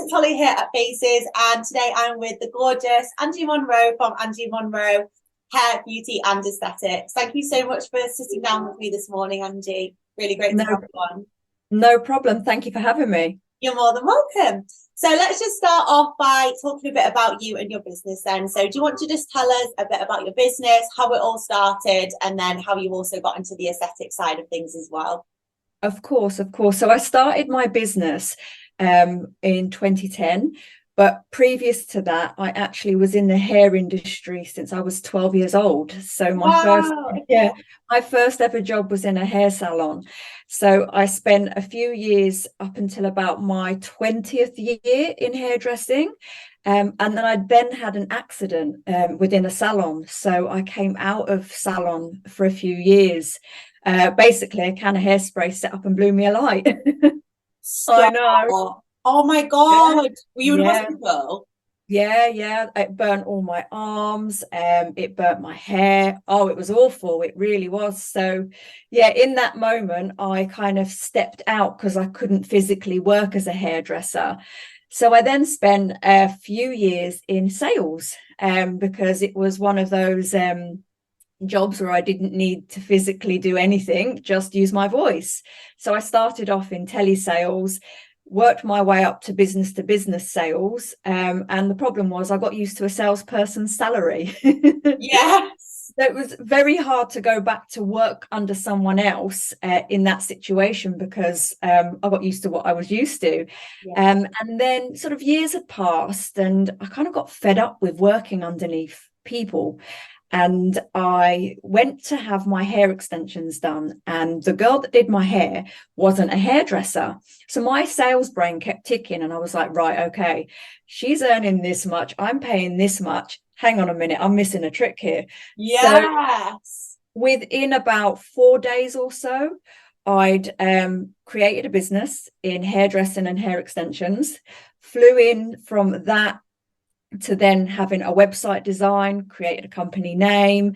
it's Holly here at Faces, and today I'm with the gorgeous Angie Monroe from Angie Monroe Hair, Beauty and Aesthetics. Thank you so much for sitting down with me this morning, Angie. Really great to No, have you on. no problem. Thank you for having me. You're more than welcome. So let's just start off by talking a bit about you and your business then. So do you want to just tell us a bit about your business, how it all started, and then how you also got into the aesthetic side of things as well? Of course, of course. So I started my business in 2010, but previous to that, I actually was in the hair industry since I was 12 years old. So Wow. yeah, Okay. my first ever job was in a hair salon. So I spent a few years up until about my 20th year in hairdressing. And then I then had an accident within a salon. So I came out of salon for a few years. Basically, a can of hairspray set up and blew me alight. I Stop. know. Oh my Yeah, God. Were you in yeah, hospital? yeah. It burnt all my arms. It burnt my hair. Oh, it was awful. It really was. So, yeah, in that moment, I kind of stepped out because I couldn't physically work as a hairdresser. So I then spent a few years in sales, because it was one of those jobs where I didn't need to physically do anything, just use my voice. So I started off in telesales, worked my way up to business sales. And the problem was I got used to a salesperson's salary. Yes. So it was very hard to go back to work under someone else in that situation because I got used to what I was used to. Yeah. And then sort of years had passed and I kind of got fed up with working underneath people. And I went to have my hair extensions done. And the girl that did my hair wasn't a hairdresser. So my sales brain kept ticking. And I was like, right, okay, she's earning this much. I'm paying this much. Hang on a minute, I'm missing a trick here. So Yes. within about 4 days or so, I'd created a business in hairdressing and hair extensions, flew in from that to then having a website design, created a company name.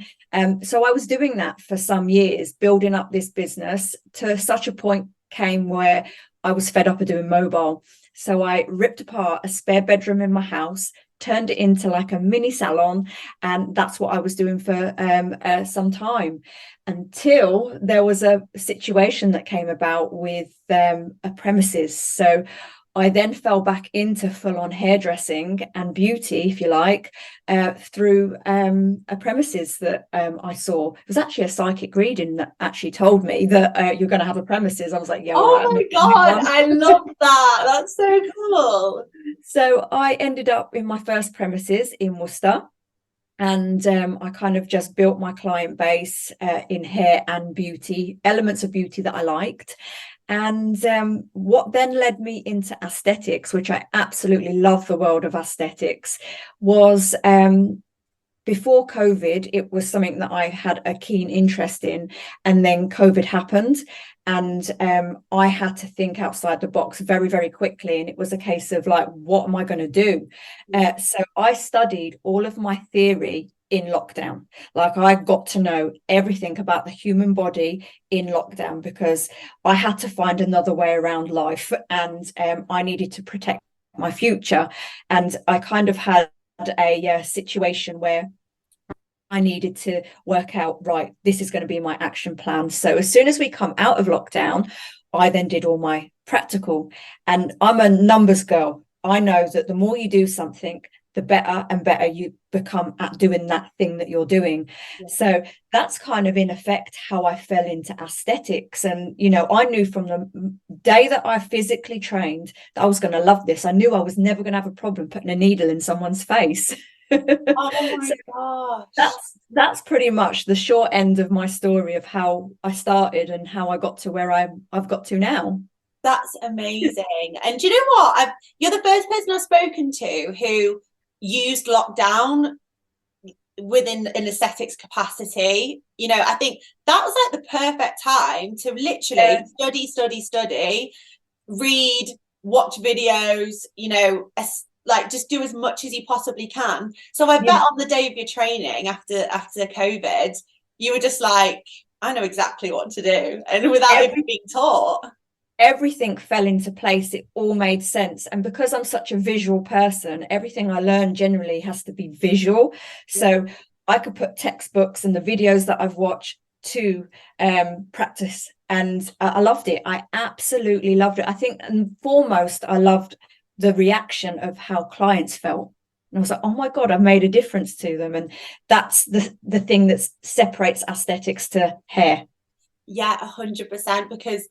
So I was doing that for some years, building up this business to such a point came where I was fed up of doing mobile. So I ripped apart a spare bedroom in my house, turned it into like a mini salon, and that's what I was doing for some time until there was a situation that came about with a premises. So I then fell back into full-on hairdressing and beauty, if you like, through a premises that I saw. It was actually a psychic reading that actually told me that you're going to have a premises. I was like, yeah, all right, Oh I'm my the only God. one. I love that. That's so cool. So I ended up in my first premises in Worcester. And I kind of just built my client base in hair and beauty, elements of beauty that I liked. And what then led me into aesthetics, which I absolutely love the world of aesthetics, was before COVID, it was something that I had a keen interest in. And then COVID happened. And I had to think outside the box very, very quickly. And it was a case of like, what am I going to do? So I studied all of my theory in lockdown. Like I got to know everything about the human body in lockdown because I had to find another way around life and I needed to protect my future. And I kind of had a situation where I needed to work out, right, this is going to be my action plan. So as soon as we come out of lockdown, I then did all my practical. And I'm a numbers girl. I know that the more you do something, the better and better you become at doing that thing that you're doing. Yeah. So that's kind of in effect how I fell into aesthetics. And, you know, I knew from the day that I physically trained that I was going to love this. I knew I was never going to have a problem putting a needle in someone's face. Oh my So gosh. that's pretty much the short end of my story of how I started and how I got to where I've got to now. That's amazing. And do you know what? You're the first person I've spoken to who used lockdown within an aesthetics capacity. You know, I think that was like the perfect time to literally Yeah, study, read, watch videos, you know, like just do as much as you possibly can. So I bet yeah, on the day of your training after COVID, you were just like, I know exactly what to do, and without even every being taught. everything fell into place. It all made sense. And because I'm such a visual person, everything I learn generally has to be visual. So I could put textbooks and the videos that I've watched to practice. And I loved it. I absolutely loved it. I think, and foremost, I loved the reaction of how clients felt. And I was like, oh my God, I've made a difference to them. And that's the thing that separates aesthetics to hair. Yeah, 100%. Because,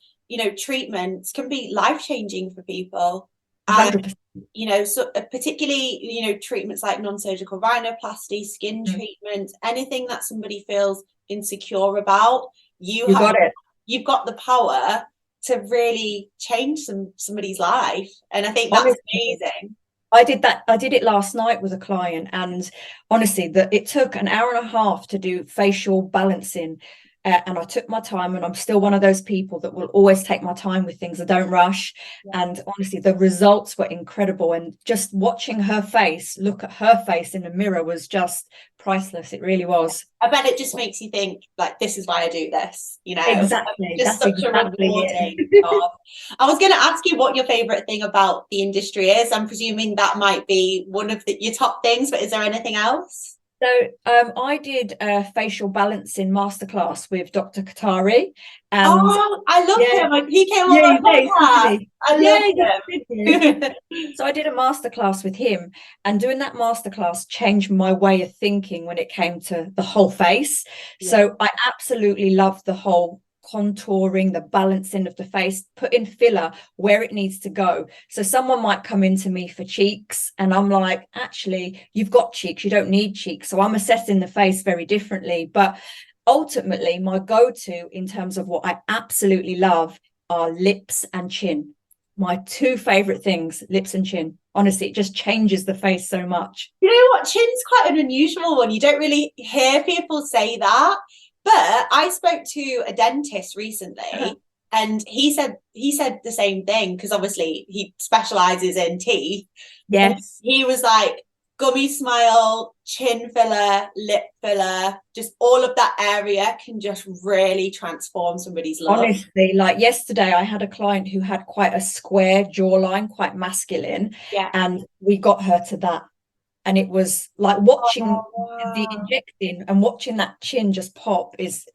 treatments can be life-changing for people. And 100%. so particularly, treatments like non-surgical rhinoplasty, skin treatment, anything that somebody feels insecure about, You got it. you've got the power to really change somebody's life. And I think that's Honestly, amazing. I did that. I did it last night with a client, and honestly, that it took an hour and a half to do facial balancing. And I took my time, and I'm still one of those people that will always take my time with things. I don't rush. Yeah. And honestly, the results were incredible. And just watching her face, look at her face in the mirror, was just priceless. It really was. I bet it just makes you think, like, this is why I do this, Exactly. just That's such a exactly rewarding it. job. I was going to ask you what your favorite thing about the industry is. I'm presuming that might be one of your top things, but is there anything else? So I did a facial balancing masterclass with Dr. Katari, and Oh, I love yeah, him. He came on yeah, my he did, didn't podcast. he? I Yeah, love he did. him. So I did a masterclass with him, and doing that masterclass changed my way of thinking when it came to the whole face. Yeah. So I absolutely love the whole contouring, the balancing of the face, putting filler where it needs to go. So someone might come into me for cheeks, and I'm like, actually, you've got cheeks, you don't need cheeks. So I'm assessing the face very differently. But ultimately, my go-to in terms of what I absolutely love are lips and chin. My two favorite things, lips and chin. Honestly, it just changes the face so much. You know what? Chin's quite an unusual one. You don't really hear people say that. But I spoke to a dentist recently, and he said the same thing, because obviously he specializes in teeth. And Yes. he was like, gummy smile, chin filler, lip filler, just all of that area can just really transform somebody's look. Honestly, like yesterday, I had a client who had quite a square jawline, quite masculine, Yeah. and we got her to that. And it was like watching Oh, the wow. injecting and watching that chin just pop is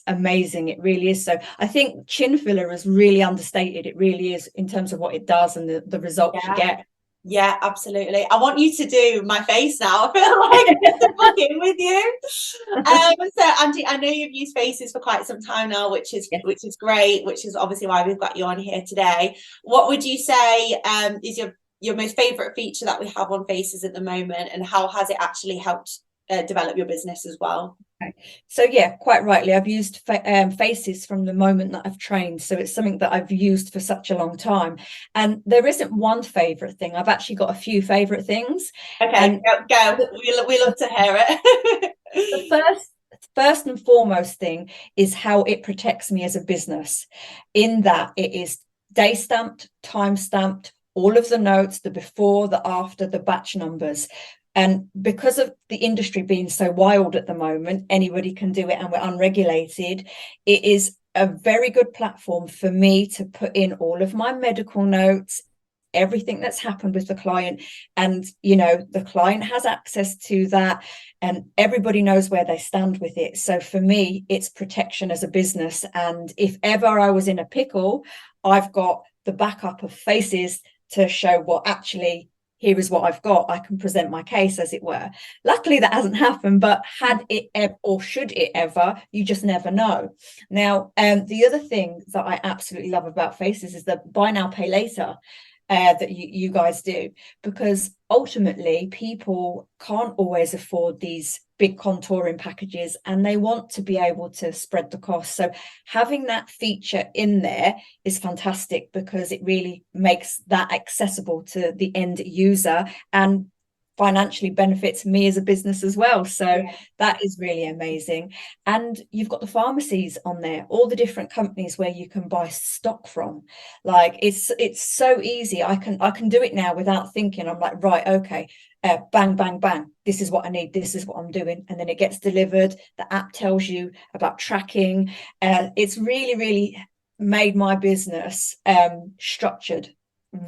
amazing. It really is. So I think chin filler is really understated. It really is, in terms of what it does and the results you Yeah. get. Yeah, absolutely. I want you to do my face now. I feel like I need to book in with you. So Angie, I know you've used faces for quite some time now, which is Yes. great, which is obviously why we've got you on here today. What would you say is your most favorite feature that we have on faces at the moment, and how has it actually helped develop your business as well? Okay. So yeah, quite rightly, I've used faces from the moment that I've trained. So it's something that I've used for such a long time. And there isn't one favorite thing. I've actually got a few favorite things. Okay, And go. We love to hear it. the first and foremost thing is how it protects me as a business, in that it is day stamped, time stamped, all of the notes, the before, the after, the batch numbers. And because of the industry being so wild at the moment, anybody can do it and we're unregulated, it is a very good platform for me to put in all of my medical notes, everything that's happened with the client. And the client has access to that, and everybody knows where they stand with it. So for me, it's protection as a business. And if ever I was in a pickle, I've got the backup of faces to show what actually, here is what I've got. I can present my case, as it were. Luckily, that hasn't happened, but had it ever, or should it ever, you just never know. Now, the other thing that I absolutely love about faces is the buy now, pay later that you guys do, because ultimately people can't always afford these big contouring packages, and they want to be able to spread the cost. So having that feature in there is fantastic, because it really makes that accessible to the end user and financially benefits me as a business as well. So that is really amazing. And you've got the pharmacies on there, all the different companies where you can buy stock from. Like it's so easy. I can do it now without thinking. I'm like, right, okay, bang, bang, bang, this is what I need, this is what I'm doing, and then it gets delivered. The app tells you about tracking. It's really, really made my business structured,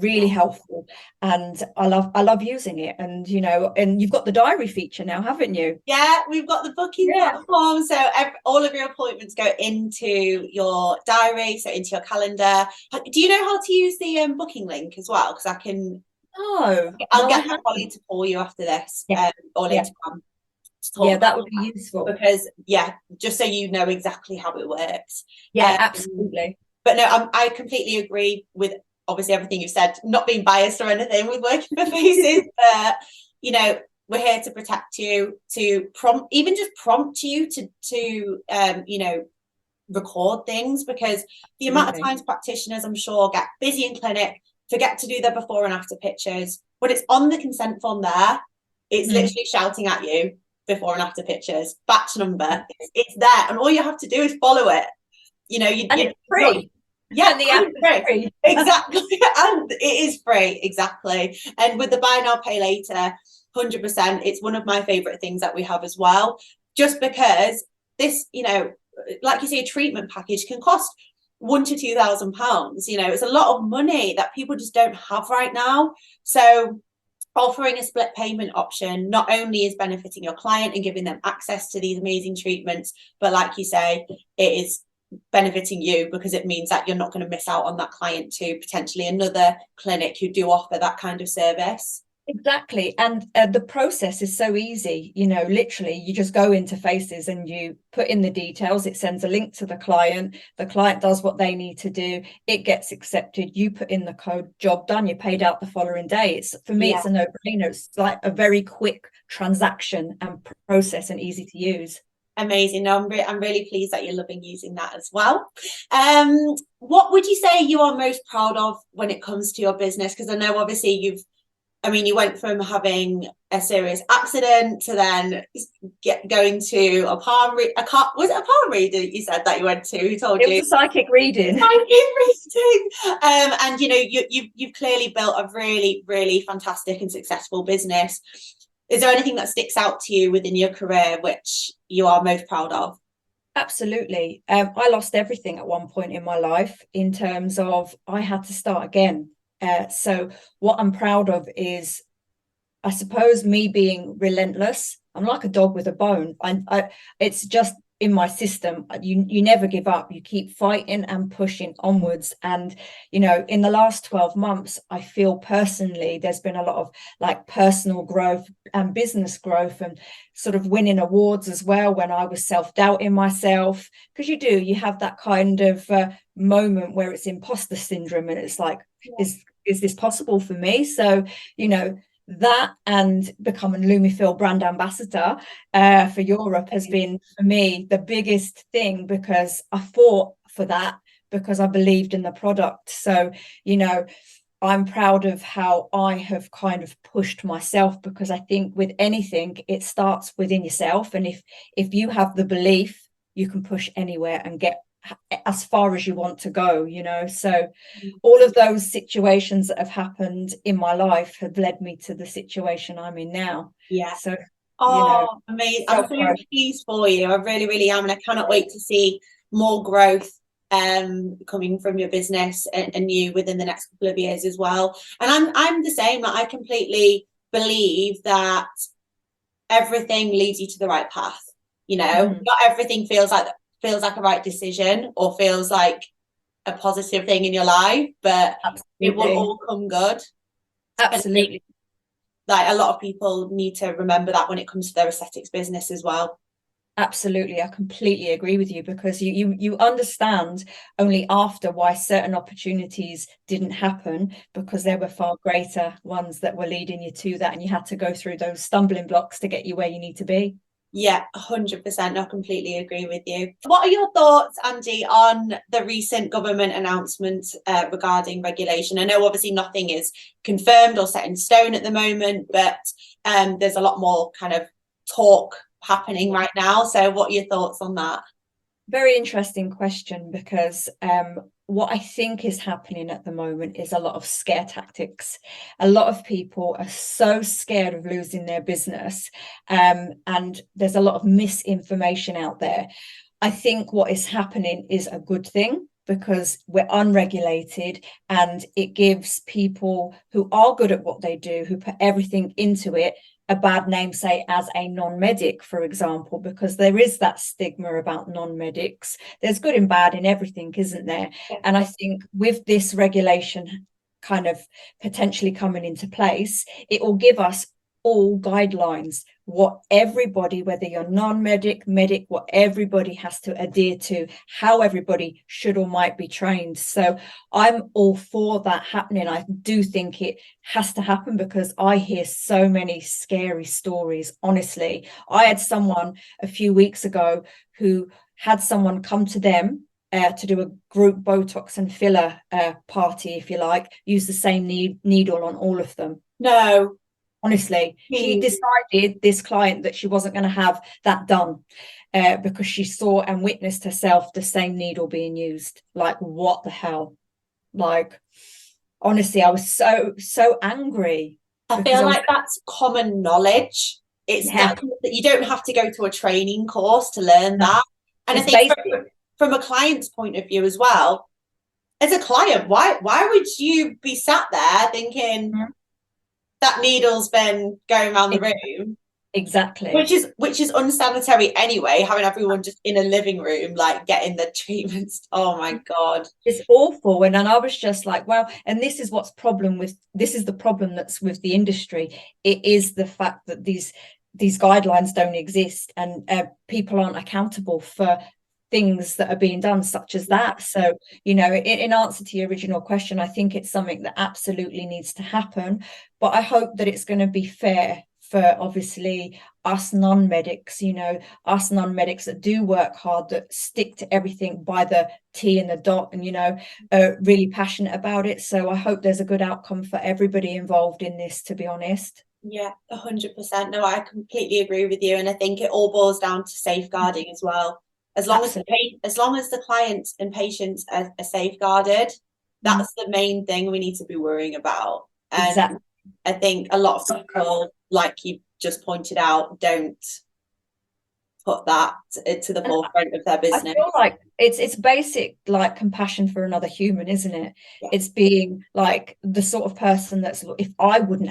really helpful, and I love using it. And and you've got the diary feature now, haven't you? Yeah, we've got the booking platform. So all of your appointments go into your diary, so into your calendar. Do you know how to use the booking link as well? Because No, I'll no, I get my haven't. colleague to call you after this, Yeah, or yeah, later on, to talk yeah, about that would be useful. because yeah, just so you know exactly how it works. Yeah, absolutely. But no, I completely agree with obviously everything you've said. Not being biased or anything with working for faces, but we're here to protect you, to prompt you to record things, because the amount of Absolutely. times practitioners, I'm sure, get busy in clinic, forget to do their before and after pictures. When it's on the consent form there, it's literally shouting at you before and after pictures, batch number, it's there, and all you have to do is follow it. And You're it's not, free. yeah, And the app and is free. free. Exactly. And it is free, exactly. And with the buy now, pay later, 100%, it's one of my favorite things that we have as well. Just because this, like you say, a treatment package can cost £1,000 to £2,000. It's a lot of money that people just don't have right now. So offering a split payment option not only is benefiting your client and giving them access to these amazing treatments, but like you say, it is benefiting you, because it means that you're not going to miss out on that client to potentially another clinic who do offer that kind of service. Exactly. And the process is so easy. Literally, you just go into Faces and you put in the details. It sends a link to the client. The client does what they need to do. It gets accepted. You put in the code, job done. You're paid out the following day. For me, it's a no-brainer. It's like a very quick transaction and process, and easy to use. Amazing. No, I'm really pleased that you're loving using that as well. What would you say you are most proud of when it comes to your business? Because I know obviously you went from having a serious accident to then going to a palm read. Was it a palm reader you said that you went to? Who told It you? was a psychic reading. Psychic reading. And you've clearly built a really, really fantastic and successful business. Is there anything that sticks out to you within your career which you are most proud of? Absolutely. I lost everything at one point in my life, in terms of I had to start again. So what I'm proud of is, I suppose, me being relentless. I'm like a dog with a bone. It's just in my system. You never give up. You keep fighting and pushing onwards. And in the last 12 months, I feel personally there's been a lot of like personal growth and business growth, and sort of winning awards as well, when I was self-doubting myself. Because you have that kind of moment where it's imposter syndrome, and it's like, is this possible for me? So that, and becoming Lumifil brand ambassador for Europe has been, for me, the biggest thing, because I fought for that, because I believed in the product. So I'm proud of how I have kind of pushed myself, because I think with anything, it starts within yourself. And if you have the belief, you can push anywhere and get as far as you want to go. So all of those situations that have happened in my life have led me to the situation I'm in now. Yeah. So Amazing. I'm so self-growth. pleased for you. I really, really am. And I cannot wait to see more growth coming from your business and you within the next couple of years as well. And I'm the same. I completely believe that everything leads you to the right path. Not everything feels like a right decision or feels like a positive thing in your life, but it will all come good. Absolutely. Like, a lot of people need to remember that when it comes to their aesthetics business as well. Absolutely, I completely agree with you, because you understand only after why certain opportunities didn't happen, because there were far greater ones that were leading you to that, and you had to go through those stumbling blocks to get you where you need to be. Yeah, 100%. I completely agree with you. What are your thoughts, Angie, on the recent government announcement regarding regulation? I know obviously nothing is confirmed or set in stone at the moment, but there's a lot more kind of talk happening right now. So what are your thoughts on that? Very interesting question, because what I think is happening at the moment is a lot of scare tactics. A lot of people are so scared of losing their business, and there's a lot of misinformation out there. I think what is happening is a good thing, because we're unregulated, and it gives people who are good at what they do, who put everything into it, a bad name, say, as a non-medic, for example, because there is that stigma about non-medics. There's good and bad in everything, isn't there? Yeah. And I think with this regulation kind of potentially coming into place, it will give us all guidelines, what everybody, whether you're non-medic, medic, what everybody has to adhere to, how everybody should or might be trained. So I'm all for that happening. I do think it has to happen, because I hear so many scary stories. Honestly, I had someone a few weeks ago who had someone come to them to do a group Botox and filler party, if you like, use the same needle on all of them. No. Honestly, she decided, this client, that she wasn't going to have that done because she saw and witnessed herself the same needle being used. Like, what the hell? Like, honestly, I was so angry. I feel like that's common knowledge. It's definitely that you don't have to go to a training course to learn that. And I think from a client's point of view as well, as a client, why would you be sat there thinking that needle's been going around the room? Exactly. Which is unsanitary anyway, having everyone just in a living room, like, getting the treatments. Oh my God. It's awful. And I was just like, well, and this is the problem that's with the industry. It is the fact that these guidelines don't exist, and people aren't accountable for things that are being done, such as that. So, you know, in answer to your original question, I think it's something that absolutely needs to happen, but I hope that it's going to be fair for, obviously, us non-medics, you know, us non-medics that do work hard, that stick to everything by the T and the dot, and, you know, really passionate about it. So I hope there's a good outcome for everybody involved in this, to be honest. Yeah, 100%. No, I completely agree with you. And I think it all boils down to safeguarding as well. As long as the clients and patients are safeguarded, that's the main thing we need to be worrying about. And exactly. I think a lot of people, like you just pointed out, don't put that to the forefront of their business. I feel like it's basic, like, compassion for another human, isn't it? Yeah. It's being like the sort of person that's, if I wouldn't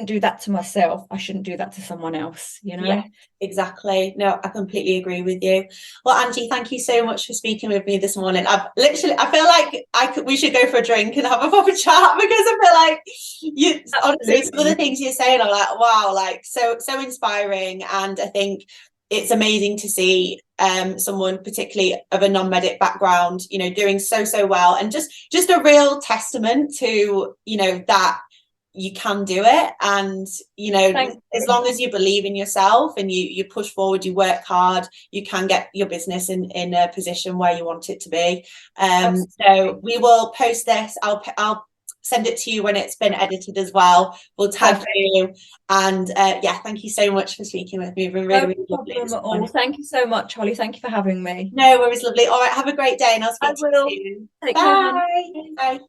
do that to myself, I shouldn't do that to someone else, you know? Yeah, exactly. No, I completely agree with you. Well, Angie, thank you so much for speaking with me this morning. I feel like we should go for a drink and have a proper chat, because I feel like honestly, some of the things you're saying are like, wow, like so inspiring. And I think it's amazing to see someone, particularly of a non-medic background, you know, doing so well, and just a real testament to, you know, that you can do it. And, you know, as long as you believe in yourself and you push forward, you work hard, you can get your business in a position where you want it to be. So we will post this. I'll send it to you when it's been edited as well. We'll tag you. And yeah, thank you so much for speaking with me. It's been really lovely. At all. Thank you so much, Holly. Thank you for having me. No worries, lovely. All right, have a great day, and I'll speak to you soon. Take Bye. care. Bye.